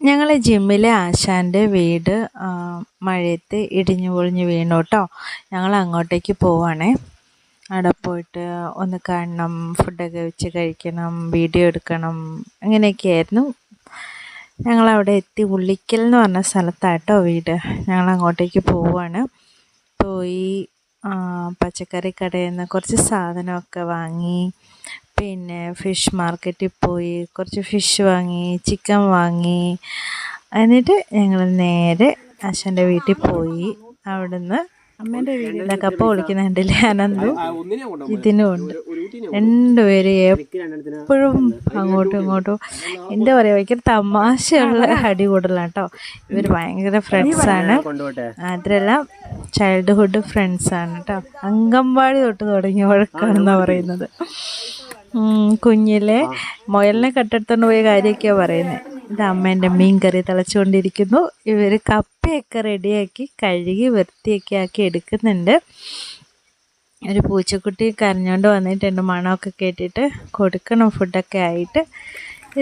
ഞങ്ങൾ ജിമ്മിലെ ആശാൻ്റെ വീട് മഴയത്ത് ഇടിഞ്ഞു പൊളിഞ്ഞ് വീണു കേട്ടോ. ഞങ്ങൾ അങ്ങോട്ടേക്ക് പോവാണേ. അവിടെ പോയിട്ട് ഒന്ന് കാണണം, ഫുഡൊക്കെ വെച്ച് കഴിക്കണം, വീഡിയോ എടുക്കണം, അങ്ങനെയൊക്കെയായിരുന്നു. ഞങ്ങളവിടെ എത്തി. ഉള്ളിക്കൽ എന്ന് പറഞ്ഞ സ്ഥലത്താട്ടോ വീട്. ഞങ്ങൾ അങ്ങോട്ടേക്ക് പോവാണ്. പോയി പച്ചക്കറി കടയിൽ നിന്ന് കുറച്ച് സാധനമൊക്കെ വാങ്ങി. പിന്നെ ഫിഷ് മാർക്കറ്റിൽ പോയി കുറച്ച് ഫിഷ് വാങ്ങി, ചിക്കൻ വാങ്ങി. എന്നിട്ട് ഞങ്ങൾ നേരെ ആശാൻ്റെ വീട്ടിൽ പോയി. അവിടുന്ന് അമ്മേൻ്റെ വീട്ടിലെ കപ്പ വിളിക്കുന്നുണ്ടല്ലേ അനന്തു ഇതിനും ഉണ്ട്. രണ്ടുപേരും എപ്പോഴും അങ്ങോട്ടും ഇങ്ങോട്ടും എന്താ പറയുക, ഭയങ്കര തമാശയുള്ള അടി കൂടുതലാണ് കേട്ടോ. ഇവർ ഭയങ്കര ഫ്രണ്ട്സാണ്. മാത്രമല്ല ചൈൽഡ്ഹുഡ് ഫ്രണ്ട്സാണ് കേട്ടോ. അംഗൻവാടി തൊട്ട് തുടങ്ങിയ വഴക്കാണെന്നാണ് പറയുന്നത്. കുഞ്ഞിലെ മുയലിനെ കട്ടെടുത്തോണ്ട് പോയ കാര്യമൊക്കെയാണ് പറയുന്നത്. ഇത് അമ്മേൻ്റെ മീൻ കറി തിളച്ചുകൊണ്ടിരിക്കുന്നു. ഇവർ കപ്പയൊക്കെ റെഡിയാക്കി കഴുകി വൃത്തിയൊക്കെ ആക്കി എടുക്കുന്നുണ്ട്. ഒരു പൂച്ചക്കുട്ടി കരഞ്ഞുകൊണ്ട് വന്നിട്ടുണ്ട്. മണമൊക്കെ കേട്ടിട്ട് കൊടുക്കണം ഫുഡൊക്കെ ആയിട്ട്.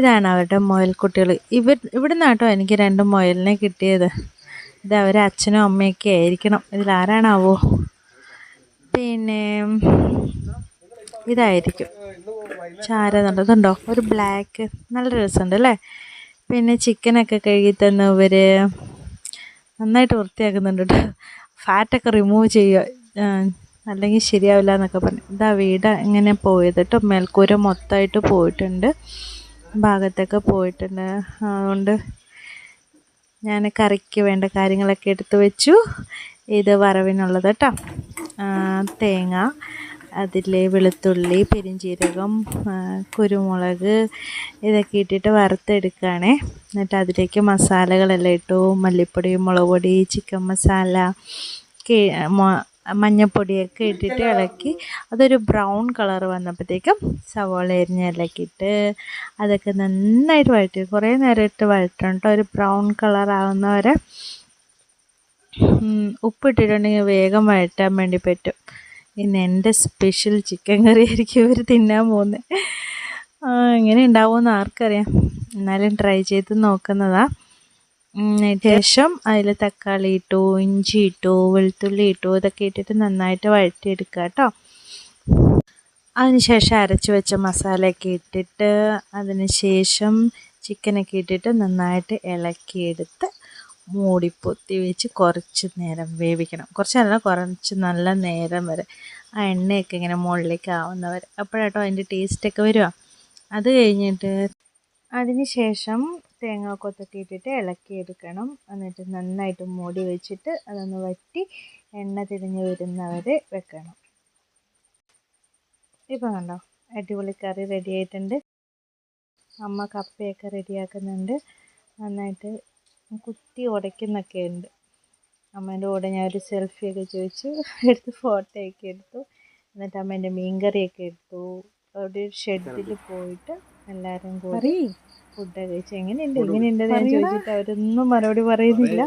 ഇതാണ് അവരുടെ മുയൽക്കുട്ടികൾ. ഇവിടുന്ന് കേട്ടോ എനിക്ക് 2 മുയലിനെ കിട്ടിയത്. ഇത് അവരെ അച്ഛനും അമ്മയൊക്കെ ആയിരിക്കണം. ഇതിലാരാണാവോ? പിന്നെ ഇതായിരിക്കും. ചാര നല്ലതുണ്ടോ, ഒരു ബ്ലാക്ക്, നല്ല രസമുണ്ട് അല്ലേ. പിന്നെ ചിക്കനൊക്കെ കഴുകി തന്നു. ഇവർ നന്നായിട്ട് വൃത്തിയാക്കുന്നുണ്ട് കേട്ടോ. ഫാറ്റൊക്കെ റിമൂവ് ചെയ്യുക, അല്ലെങ്കിൽ ശരിയാവില്ല എന്നൊക്കെ പറഞ്ഞു. ഇതാ വീട് ഇങ്ങനെ പോയത് കേട്ടോ. മേൽക്കൂര മൊത്തമായിട്ട് പോയിട്ടുണ്ട്, ഭാഗത്തൊക്കെ പോയിട്ടുണ്ട്. അതുകൊണ്ട് ഞാൻ കറിക്ക് വേണ്ട കാര്യങ്ങളൊക്കെ എടുത്ത് വെച്ചു. ഇത് വറവിനുള്ളത് കേട്ടോ. തേങ്ങ, അതിൽ വെളുത്തുള്ളി, പെരിഞ്ചീരകം, കുരുമുളക് ഇതൊക്കെ ഇട്ടിട്ട് വറുത്തെടുക്കുകയാണേ. എന്നിട്ട് അതിലേക്ക് മസാലകളെല്ലാം ഇട്ടു. മല്ലിപ്പൊടി, മുളക് പൊടി, ചിക്കൻ മസാല, മഞ്ഞൾപ്പൊടിയൊക്കെ ഇട്ടിട്ട് ഇളക്കി. അതൊരു ബ്രൗൺ കളർ വന്നപ്പോഴത്തേക്കും സവോള അരിഞ്ഞിട്ട് അതൊക്കെ നന്നായിട്ട് വഴറ്റി. കുറേ നേരം ഇട്ട് വഴറ്റണം കേട്ടോ. ഒരു ബ്രൗൺ കളർ ആവുന്നവരെ ഉപ്പിട്ടിട്ടുണ്ടെങ്കിൽ വേഗം വഴറ്റാൻ വേണ്ടി പറ്റും. ഇന്ന് എൻ്റെ സ്പെഷ്യൽ ചിക്കൻ കറി ആയിരിക്കും ഇവർ തിന്നാൻ പോകുന്നത്. എങ്ങനെ ഉണ്ടാവുമെന്ന് ആർക്കറിയാം, എന്നാലും ട്രൈ ചെയ്ത് നോക്കുന്നതാണ്. ശേഷം അതിൽ തക്കാളി ഇട്ടു, ഇഞ്ചി ഇട്ടു, വെളുത്തുള്ളി ഇട്ടു. ഇതൊക്കെ ഇട്ടിട്ട് നന്നായിട്ട് വഴറ്റിയെടുക്കുക കേട്ടോ. അതിനുശേഷം അരച്ച് വെച്ച മസാലയൊക്കെ ഇട്ടിട്ട് അതിന് ശേഷം ചിക്കനൊക്കെ ഇട്ടിട്ട് നന്നായിട്ട് ഇളക്കിയെടുത്ത് മൂടിപ്പൊത്തി വെച്ച് കുറച്ച് നേരം വേവിക്കണം. കുറച്ച് നല്ല നേരം വരെ, ആ എണ്ണയൊക്കെ ഇങ്ങനെ മുകളിലേക്ക് ആവുന്നവരെ. അപ്പോഴാട്ടോ അതിൻ്റെ ടേസ്റ്റൊക്കെ വരിക. അത് കഴിഞ്ഞിട്ട് അതിന് ശേഷം തേങ്ങാക്കൊത്തൊക്കെ ഇട്ടിട്ട് ഇളക്കിയെടുക്കണം. എന്നിട്ട് നന്നായിട്ട് മൂടി വെച്ചിട്ട് അതൊന്ന് വറ്റി എണ്ണ തിരിഞ്ഞ് വരുന്നവരെ വെക്കണം. ഇപ്പം കണ്ടോ, അടിപൊളി കറി റെഡി ആയിട്ടുണ്ട്. അമ്മ കപ്പയൊക്കെ റെഡിയാക്കുന്നുണ്ട്. നന്നായിട്ട് കുത്തി ഉടയ്ക്കുന്നൊക്കെ ഉണ്ട്. അമ്മേൻ്റെ കൂടെ ഞാനൊരു സെൽഫിയൊക്കെ ചോദിച്ചു എടുത്ത് ഫോട്ടോയൊക്കെ എടുത്തു. എന്നിട്ട് അമ്മേൻ്റെ മീൻകറിയൊക്കെ എടുത്തു. അവിടെ ഒരു ഷെഡിൽ പോയിട്ട് എല്ലാവരും കൂടി ഫുഡൊക്കെ കഴിച്ചു. ഇങ്ങനെയുണ്ടെന്ന് ഞാൻ ചോദിച്ചിട്ട് അവരൊന്നും മറുപടി പറയുന്നില്ല.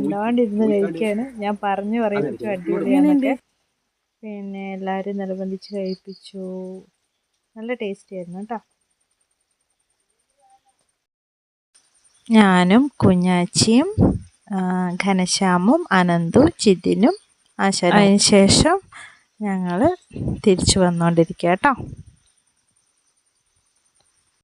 ഇല്ലാണ്ടിരുന്ന് കഴിക്കുകയാണ്. ഞാൻ പറഞ്ഞു പറയിപ്പിച്ചു അടിപൊളിയാണെന്നൊക്കെ. പിന്നെ എല്ലാവരും നിർബന്ധിച്ച് കഴിപ്പിച്ചു. നല്ല ടേസ്റ്റി ആയിരുന്നു കേട്ടോ. ഞാനും കുഞ്ഞാച്ചിയും ഘനശ്യാമും അനന്തും ചിതിനും ആശാനും. അതിന് ശേഷം ഞങ്ങൾ തിരിച്ചു വന്നുകൊണ്ടിരിക്കുക കേട്ടോ.